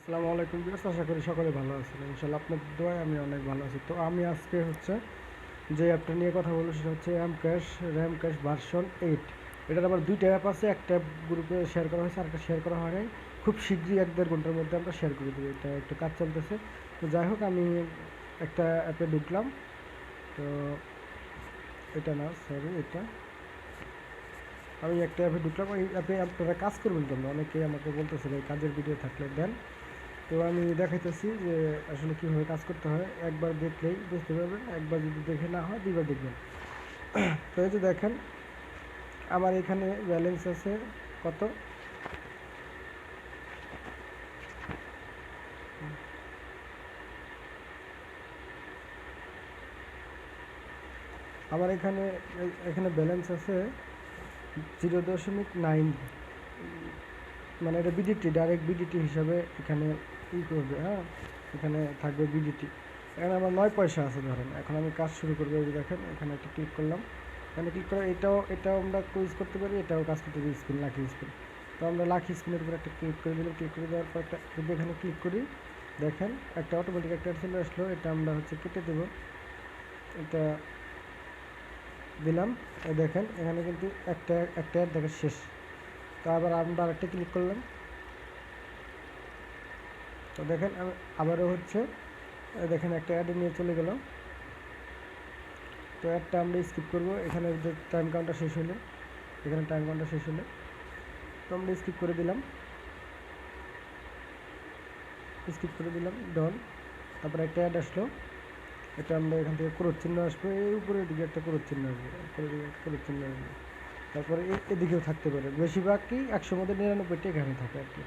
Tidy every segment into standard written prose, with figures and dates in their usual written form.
আসসালামু আলাইকুম বিয়ার্স, আশা করি সকলে ভালো আছেন। ইনশাআল্লাহ আপনাদের দোয়ায় আমি অনেক ভালো আছি। তো আমি আজকে যে অ্যাপটা নিয়ে কথা বলবো সেটা হচ্ছে র্যাম ক্যাশ ভার্সন 8। এটার আবার দুইটা অ্যাপ আছে, একটা অ্যাপ গ্রুপে শেয়ার করা হয়েছে, আরেকটা শেয়ার করা হয় নাই। খুব শীঘ্রই 1-1.5 ঘন্টার মধ্যে আমরা শেয়ার করে দেবো। এটা একটু কাজ চলতেছে। তো যাই হোক, আমি একটা অ্যাপে ঢুকলাম। তো এটা না, সরি, এটা আমি একটা অ্যাপে ঢুকলাম। ওই অ্যাপে আপনারা কাজ করবেন কেন? অনেকেই আমাকে বলতেছে ভাই কাজের ভিডিও থাকলে দেন। তো আমি দেখাইতেছি যে আসলে কীভাবে কাজ করতে হয়। একবার দেখলেই বুঝতে পারবেন, একবার যদি দেখে না হয় দুইবার দেখবেন। তো এই যে দেখেন, আমার এখানে ব্যালেন্স আছে কত, আমার এখানে এখানে ব্যালেন্স আছে 0.9, মানে এটা বিডিটি, ডাইরেক্ট বিডিটি হিসাবে এখানে করবে। হ্যাঁ, এখানে থাকবে বিডিটি। এখানে আমার 9 পয়সা আছে ধরেন। এখন আমি কাজ শুরু করবো। এই যে দেখেন, এখানে একটা ক্লিক করলাম। এখানে ক্লিক করে এটাও আমরা ইউজ করতে পারি, এটাও কাজ করতে পারি, স্পিন, লাকি স্পিন। তো আমরা লাকি স্পিনের উপর একটা ক্লিক করে দিলাম। ক্লিক করে দেওয়ার পর একটা যদি এখানে ক্লিক করি, দেখেন একটা অটোমেটিক একটা চলে আসলো। এটা আমরা কেটে দেবো। এটা দিলাম। দেখেন এখানে কিন্তু একটা অ্যাড দেখা শেষ। তো আবার আমরা আরেকটা ক্লিক করলাম। তো দেখেন আবারও দেখেন একটা অ্যাডে নিয়ে চলে গেল। তো অ্যাডটা আমরা স্কিপ করবো। এখানে যে টাইম কাউন্টার শেষ হলে, এখানে টাইম কাউন্টার শেষ হলে তো আমরা স্কিপ করে দিলাম। ডন। তারপরে একটা অ্যাড আসলো। এটা আমরা এখান থেকে ক্রোধ চিহ্ন আসবে, এই উপরের দিকে একটা ক্রোধ চিহ্ন আসবে, ক্রোধ চিহ্ন আসবে। তারপরে এদিকেও থাকতে পারে, বেশিরভাগই 100 মধ্যে 99টা এখানে থাকে আর কি।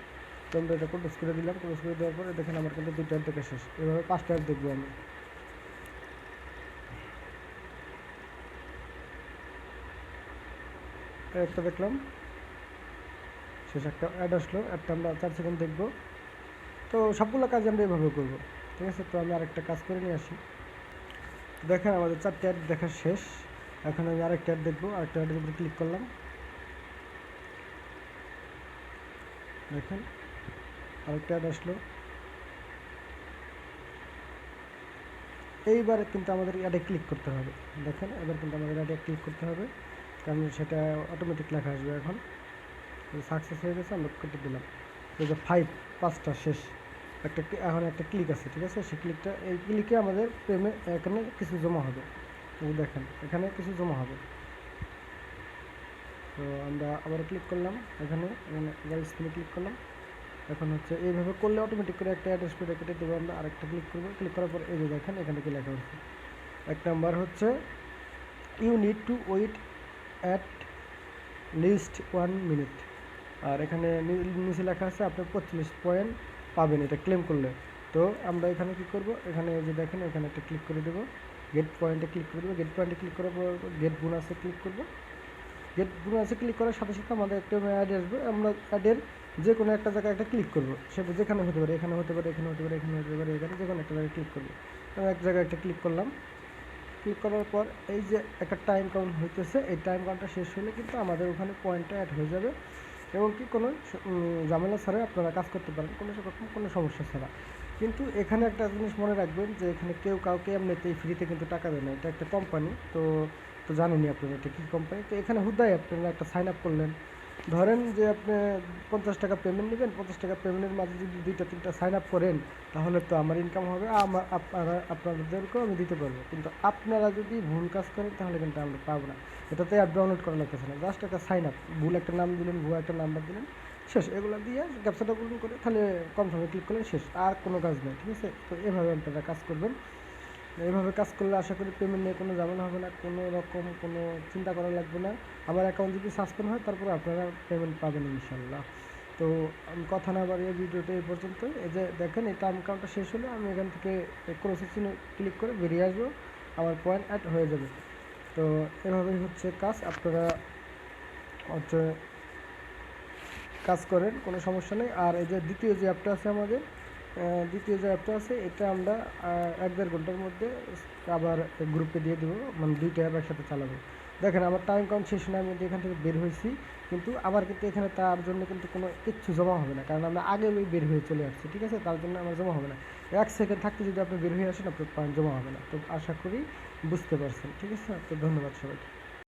তো আমরা এটা ক্লোজ করে দিলাম। ক্লোজ করে দেওয়ার পরে দেখেন আমার কিন্তু 2টা অ্যাড দেখা শেষ। এভাবে 5টা অ্যাড দেখবো আমি। একটা দেখলাম শেষ, একটা অ্যাড আসলো। অ্যাডটা আমরা 4 সেকেন্ড দেখবো। তো সবগুলো কাজ আমরা এভাবে করবো, ঠিক আছে? তো আমি আরেকটা কাজ করে নিয়ে আসি। দেখেন আমাদের 4টা অ্যাড দেখা শেষ। এখন আমি আরেকটা অ্যাড দেখবো। আরেকটা অ্যাডের উপরে ক্লিক করলাম। দেখেন আরেকটা অ্যাড আসলো। এইবার কিন্তু আমাদের অ্যাডে ক্লিক করতে হবে। দেখেন এবার কিন্তু আমাদের অ্যাডে ক্লিক করতে হবে, কারণ সেটা অটোমেটিক লেখা আসবে। এখন সাকসেস হয়ে গেছে, আমরা কেটে দিলাম। এই যে 5টা শেষ। এখন একটা ক্লিক আছে, ঠিক আছে? সেই ক্লিকটা, এই ক্লিকে আমাদের পেমেন্ট এখানে কিছু জমা হবে। দেখেন এখানে কিছু জমা হবে। তো আমরা আবার ক্লিক করলাম। এখানে আবার স্ক্রিনে ক্লিক করলাম। এখন এইভাবে করলে অটোমেটিক করে একটা অ্যাড আসবে, কেটে দেবো আমরা। আরেকটা ক্লিক করবো। ক্লিক করার পর এই যে দেখেন এখানে কি লেখা হচ্ছে, 1 number you need to wait at least 1 minute. আর এখানে নিচে লেখা আছে আপনি 25 পয়েন্ট পাবেন এটা ক্লেম করলে। তো আমরা এখানে কী করব, এখানে যে দেখেন এখানে একটা ক্লিক করে দেবো। গেট পয়েন্টে ক্লিক করে দেবো। গেট পয়েন্টে ক্লিক করার পর গেট বোনাসে ক্লিক করব। গেট বোনাসে ক্লিক করার সাথে সাথে আমাদের একটা অ্যাড আসবে। আমরা অ্যাডের যে কোনো একটা জায়গায় একটা ক্লিক করবো। সেটা যেখানে হতে পারে, এখানে হতে পারে, এখানে হতে পারে, এখানে হতে পারে, এখানে যে কোনো একটা জায়গায় ক্লিক করবো। আমি এক জায়গায় একটা ক্লিক করলাম। ক্লিক করার পর এই যে একটা টাইম কাউন্ট হইতেছে, এই টাইম কাউন্টটা শেষ হলে কিন্তু আমাদের ওখানে পয়েন্টটা অ্যাড হয়ে যাবে। এবং কি কোনো ঝামেলা ছাড়াই আপনারা কাজ করতে পারেন, কোনো সমস্যা ছাড়া। কিন্তু এখানে একটা জিনিস মনে রাখবেন যে এখানে কেউ কাউকে এমনিতেই ফ্রিতে কিন্তু টাকা দেয় না। এটা একটা কোম্পানি। তো তো জানেনই আপনারা এটা কী কোম্পানি। তো এখানে হুদায় আপনারা একটা সাইন আপ করলেন। ধরেন যে আপনি 50 টাকা পেমেন্ট নেবেন। 50 টাকা পেমেন্টের মাঝে যদি 2-3টা সাইন আপ করেন, তাহলে তো আমার ইনকাম হবে, আপনাদেরকেও আমি দিতে পারবো। কিন্তু আপনারা যদি ভুল কাজ করেন তাহলে কিন্তু আমরা পাবো না। এটাতে অ্যাপ ডাউনলোড করা লাগতেছে না, জাস্ট একটা সাইন আপ, ভুল একটা নাম দিলেন, ভুয়া একটা নাম্বার দিলেন, শেষ। এগুলো দিয়ে ক্যাপচাটা পূরণ করে তাহলে কনফার্মে ক্লিক করলেন, শেষ। আর কোনো কাজ নেই, ঠিক আছে? তো এভাবে আপনারা কাজ করবেন। এইভাবে কাজ করলে আশা করি পেমেন্ট নিয়ে কোনো ঝামেলা হবে না, কোনো রকম কোনো চিন্তা করা লাগবে না। আমার অ্যাকাউন্ট যদি সাসপেন্ড হয় তারপর আপনারা পেমেন্ট পাবেন ইনশাল্লাহ। তো আমি কথা না বাড়িয়ে ভিডিওটা এই পর্যন্ত। এই যে দেখেন এই টাইম কাউন্টটা শেষ হলে আমি এখান থেকে প্রসেসিংয়ে ক্লিক করে বেরিয়ে আসবো, আমার পয়েন্ট অ্যাড হয়ে যাবে। তো এভাবেই কাজ। আপনারা হচ্ছে কাজ করেন, কোনো সমস্যা নেই। আর এই যে দ্বিতীয় যে অ্যাপটা আছে আমাদের, এটা আমরা 1-1.5 ঘন্টার মধ্যে আবার গ্রুপে দিয়ে দেবো, মানে 2টা অ্যাপ একসাথে চালাবো। দেখেন আমার টাইম কাউন্ট শেষ না, আমি কিন্তু এখান থেকে বের হয়েছি, কিন্তু আবার কিন্তু এখানে তার জন্য কিন্তু কোনো কিচ্ছু জমা হবে না, কারণ আমরা আগে ওই বের হয়ে চলে আসছি, ঠিক আছে, তার জন্য আমার জমা হবে না। 1 সেকেন্ড থাকতে যদি আপনি বের হয়ে আসেন আপনার পয়েন্ট জমা হবে না। তো আশা করি বুঝতে পারছেন, ঠিক আছে। তো ধন্যবাদ সবাইকে।